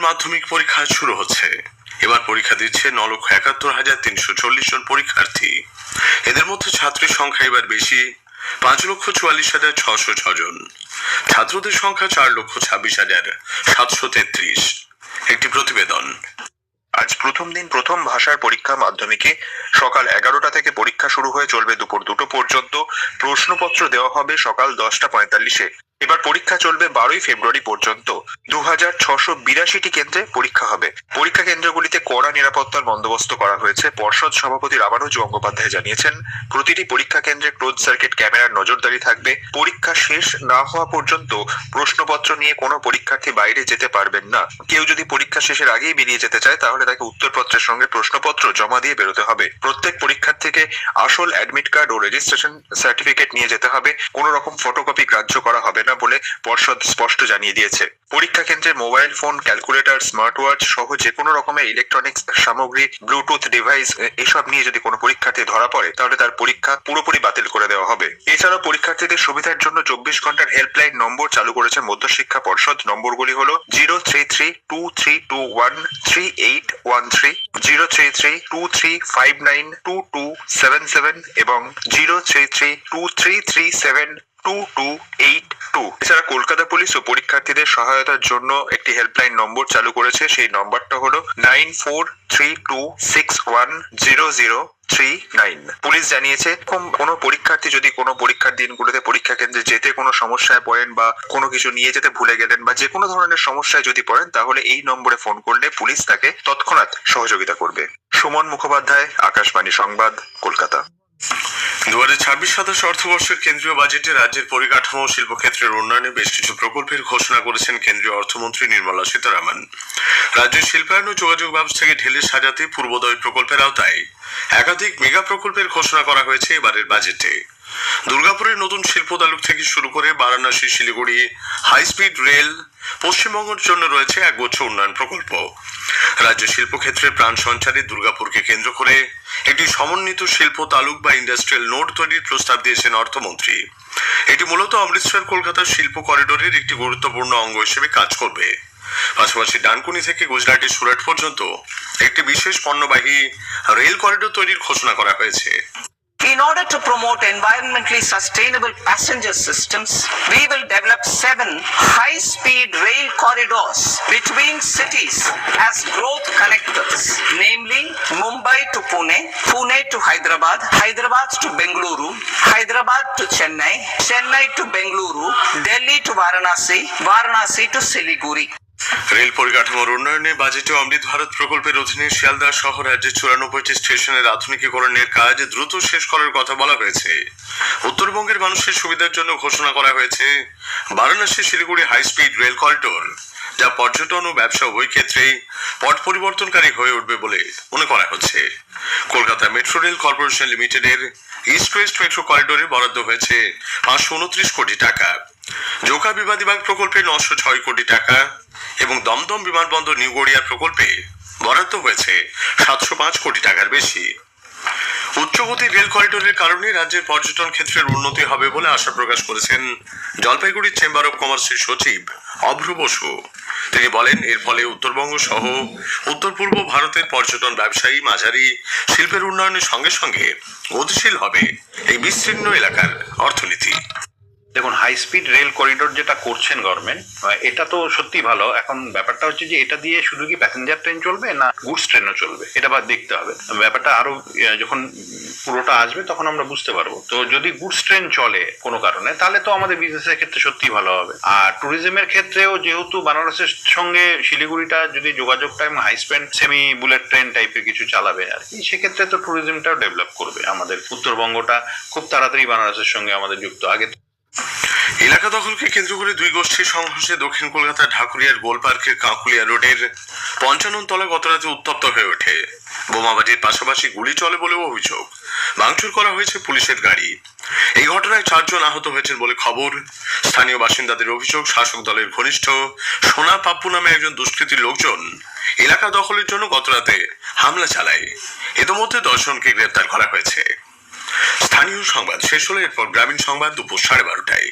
মাধ্যমিক পরীক্ষা শুরু হচ্ছে। এবার পরীক্ষা দিচ্ছে 9,71,340 জন পরীক্ষার্থী। এদের মধ্যে ছাত্রীর সংখ্যা এবার বেশি, 5,44,606 জন। ছাত্রদের সংখ্যা 4,26,733। একটি প্রতিবেদন। আজ প্রথম দিন প্রথম ভাষার পরীক্ষা মাধ্যমিকে সকাল 11টা থেকে পরীক্ষা শুরু হয়ে চলবে দুপুর 2টো পর্যন্ত। প্রশ্নপত্র দেওয়া হবে সকাল 10:45-এ। এবার পরীক্ষা চলবে 12ই ফেব্রুয়ারি পর্যন্ত। 2682টি কেন্দ্রে পরীক্ষা হবে। পরীক্ষা কেন্দ্রগুলিতে কড়া নিরাপত্তার বন্দোবস্ত করা হয়েছে। পর্ষদ সভাপতি রামানুজ গঙ্গোপাধ্যায় জানিয়েছেন, প্রতিটি পরীক্ষা কেন্দ্রে ক্লোজ সার্কিট ক্যামেরার নজরদারি থাকবে। পরীক্ষা শেষ না হওয়া পর্যন্ত প্রশ্নপত্র নিয়ে কোনো পরীক্ষার্থী বাইরে যেতে পারবেন না। কেউ যদি পরীক্ষা শেষের আগেই বেরিয়ে যেতে চায় তাহলে তাকে উত্তরপত্রের সঙ্গে প্রশ্নপত্র জমা দিয়ে বেরোতে হবে। প্রত্যেক পরীক্ষার্থীকে আসল অ্যাডমিট কার্ড ও রেজিস্ট্রেশন সার্টিফিকেট নিয়ে যেতে হবে। কোনো রকম ফটোকপি গ্রাহ্য করা হবে না বলে পর্ষদ স্পষ্ট জানিয়ে দিয়েছে। পরীক্ষা কেন্দ্রে mobile phone, calculator, smart watch সহ যে কোনো রকমের ইলেকট্রনিক্স সামগ্রী, ব্লুটুথ ডিভাইস এসব নিয়ে যদি কোনো পরীক্ষার্থী ধরা পড়ে তাহলে তার পরীক্ষা পুরোপুরি বাতিল করে দেওয়া হবে। এছাড়াও পরীক্ষার্থীদের সুবিধার জন্য 24 ঘন্টার হেল্পলাইন নম্বর চালু করেছে মধ্যশিক্ষা পর্ষদ। নম্বরগুলি হলো 03323213813, 03323592277 এবং 03323372282। এছাড়া কলকাতা পুলিশ ও পরীক্ষার্থীদের সহায়তার জন্য একটি হেল্পলাইন নম্বর চালু করেছে। সেই নম্বরটা হলো 9432610039। পুলিশ জানিয়েছে, কোনো পরীক্ষার্থী যদি কোনো পরীক্ষার দিনগুলোতে পরীক্ষা কেন্দ্রে যেতে কোনো সমস্যায় পড়েন বা কোনো কিছু নিয়ে যেতে ভুলে গেলেন বা যে কোনো ধরনের সমস্যায় যদি পড়েন তাহলে এই নম্বরে ফোন করলে পুলিশ তাকে তৎক্ষণাৎ সহযোগিতা করবে। সুমন মুখোপাধ্যায়, আকাশবাণী সংবাদ, কলকাতা। 2026-27 অর্থবর্ষের কেন্দ্রীয় বাজেটে রাজ্যের পরিকাঠামো ও শিল্পক্ষেত্রের উন্নয়নে বেশ কিছু প্রকল্পের ঘোষণা করেছেন কেন্দ্রীয় অর্থমন্ত্রী নির্মলা সীতারামন। রাজ্যের শিল্পায়ন ও যোগাযোগ ব্যবস্থাকে ঢেলে সাজাতে পূর্বোদয় প্রকল্পের আওতায় একাধিক মেগা প্রকল্পের ঘোষণা করা হয়েছে এবারের বাজেটে। দুর্গাপুরের নতুন শিল্প তালুক থেকে শুরু করে Varanasi, Siliguri high speed rail, পশ্চিমবঙ্গের জন্য রয়েছে একগুচ্ছ উন্নয়ন প্রকল্প। রাজ্য শিল্পক্ষেত্রের প্রাণ সঞ্চারী দুর্গাপুরকে কেন্দ্র করে একটি সমন্বিত শিল্প তালুক বা ইন্ডাস্ট্রিয়াল নোড তৈরির প্রস্তাব দিয়েছেন অর্থমন্ত্রী। এটি মূলত অমৃতসর কলকাতার শিল্প করিডোরের একটি গুরুত্বপূর্ণ অঙ্গ হিসেবে কাজ করবে। পাশাপাশি ডানকুনি থেকে গুজরাটের সুরাট পর্যন্ত একটি বিশেষ পণ্যবাহী রেল করিডোর তৈরির ঘোষণা করা হয়েছে। In order to promote environmentally sustainable passenger systems, we will develop 7 high-speed rail corridors between cities as growth connectors, namely Mumbai to Pune, Pune to Hyderabad, Hyderabad to Bengaluru, Hyderabad to Chennai, Chennai to Bengaluru, Delhi to Varanasi, Varanasi to Siliguri. Rail পরিকাঠামোর উন্নয়নে বাজেটে অমৃত ভারত প্রকল্পের অধীনে শিয়ালদা সহ রাজ্যের 94টি স্টেশনের আধুনিকীকরণের কাজ দ্রুত শেষ করার কথা বলা হয়েছে। উত্তরবঙ্গের মানুষের সুবিধার জন্য ঘোষণা করা হয়েছে Varanasi Siliguri high speed rail corridor, যা পর্যটন ও ব্যবসা উভয় ক্ষেত্রেই পট পরিবর্তনকারী হয়ে উঠবে বলে মনে করা হচ্ছে। কলকাতা মেট্রো রেল কর্পোরেশন লিমিটেডের ইস্ট ওয়েস্ট মেট্রো করিডোরে বরাদ্দ হয়েছে 529 কোটি টাকা। জোকা বিমানবন্দর প্রকল্পে 906 কোটি টাকা এবং দমদম বিমানবন্দর নিউ গড়িয়া প্রকল্পে বরাদ্দ হয়েছে 705 কোটি টাকার বেশি। উচ্চগতি রেল করিডোরের কারণে রাজ্যের পর্যটন ক্ষেত্রের উন্নতি হবে বলে আশা প্রকাশ করেছেন জলপাইগুড়ি চেম্বার অব কমার্সের সচিব অভ্র বসু। তিনি বলেন, এর ফলে উত্তরবঙ্গ সহ উত্তর পূর্ব ভারতের পর্যটন ব্যবসায়ী মাঝারি শিল্পের উন্নয়নের সঙ্গে সঙ্গে গতিশীল হবে এই বিস্তীর্ণ এলাকার অর্থনীতি। দেখুন, হাই স্পিড রেল করিডোর যেটা করছেন গভর্নমেন্ট, এটা তো সত্যি ভালো। এখন ব্যাপারটা হচ্ছে যে এটা দিয়ে শুধু কি প্যাসেঞ্জার ট্রেন চলবে না গুডস ট্রেনও চলবে, এটা বা দেখতে হবে। ব্যাপারটা আরো যখন পুরোটা আসবে তখন আমরা বুঝতে পারবো। তো যদি গুডস ট্রেন চলে কোনো কারণে তাহলে তো আমাদের বিজনেসের ক্ষেত্রে সত্যি ভালো হবে। আর ট্যুরিজমের ক্ষেত্রেও যেহেতু বানারসের সঙ্গে শিলিগুড়িটা যদি যোগাযোগটা এবং high speed semi bullet train টাইপের কিছু চালাবে আর কি, সেক্ষেত্রে তো ট্যুরিজমটাও ডেভেলপ করবে। আমাদের উত্তরবঙ্গটা খুব তাড়াতাড়ি বানারসের সঙ্গে আমাদের যুক্ত। আগে এলাকা দখলকে কেন্দ্র করে দুই গোষ্ঠীর সংঘর্ষে দক্ষিণ কলকাতার ঢাকুরিয়ার গোল পার্কের কাঁকুলিয়া রোডের 55 তলা গতরাতে উত্তপ্ত হয়ে ওঠে। বোমাবাজির পাশাপাশি গুলি চলে বলেও অভিযোগ। ভাঙচুর করা হয়েছে পুলিশের গাড়ি। এই ঘটনায় 4 জন আহত হয়েছেন বলে খবর। স্থানীয় বাসিন্দাদের অভিযোগ, শাসক দলের ঘনিষ্ঠ সোনা পাপ্পু নামে একজন দুষ্কৃতীর লোকজন এলাকা দখলের জন্য গতরাতে হামলা চালায়। ইতিমধ্যে 10 জনকে গ্রেপ্তার করা হয়েছে। স্থানীয় সংবাদ শেষ হলে এরপর গ্রামীণ সংবাদ দুপুর 12:30টায়।